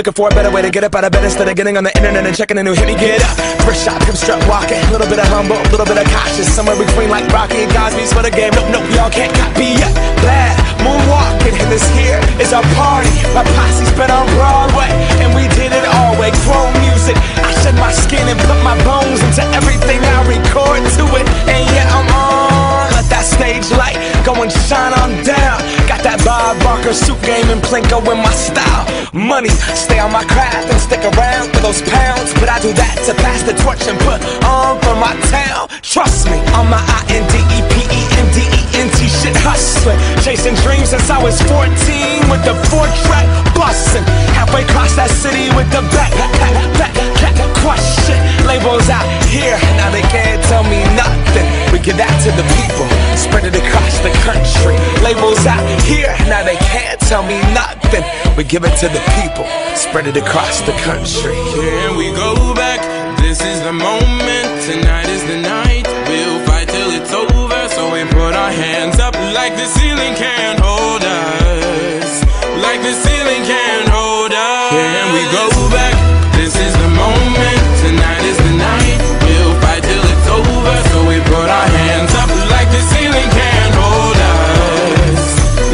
Looking for a better way to get up out of bed instead of getting on the internet and checking a new hit. Me get up, first shot, come strut walking. A little bit of humble, a little bit of cautious. Somewhere between like Rocky and Cosby's for the game. Nope, nope, y'all can't copy yet. Bad moonwalking, and this here is our party. My posse's been on Broadway, and we did it all way. Chrome music, I shed my skin and put my bones into everything I record to it. And yeah, I'm on. Let that stage light go and shine on down. Got that Bob Barker suit game and Plinko in my style. Money, stay on my craft and stick around for those pounds. But I do that to pass the torch and put on for my town. Trust me, on my INDEPENDENT shit hustling. Chasing dreams since I was 14 with the 4-track bustin'. Halfway across that city with the back crush shit. Labels out here, now they can't tell me nothing. We give that to the people, spread it across the country. Labels out here, now they can't tell me nothing. We give it to the people, spread it across the country. Here we go back, this is the moment. Tonight is the night, we'll fight till it's over. So we put our hands up like the ceiling can't hold us. Like the ceiling can't hold us. Here we go back, this is the moment. Tonight is the night, we'll fight till it's over. So we put our hands up like the ceiling can't hold us.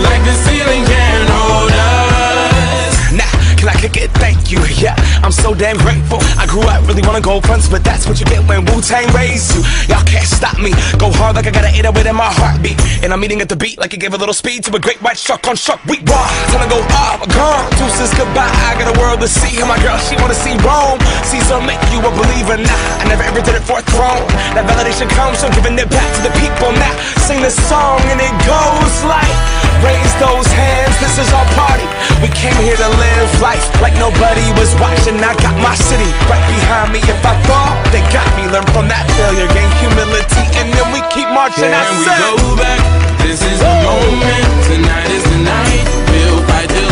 Like the ceiling can't hold us. Now, can I kick it? Thank you, yeah, I'm so damn grateful. I grew up really wanna go fronts, but that's what you get when Wu-Tang raised you. Y'all can't stop me, go hard like I got an 808 in my heartbeat. And I'm eating at the beat like it gave a little speed to a great white shark on Shark Week. Raw, time to go off, gone, deuces goodbye. I got a world to see, and my girl, she wanna see Rome. Caesar make you a believer, nah, I never ever did it for a throne. That validation comes from giving it back to the people. Now, sing this song and it goes like, raise those hands, this is our party. We came here to live life like nobody was watching. I got my city right behind me. If I fall, they got me. Learn from that failure, gain humility, and then we keep marching. And we go back, this is the moment. Tonight is the night, we'll fight till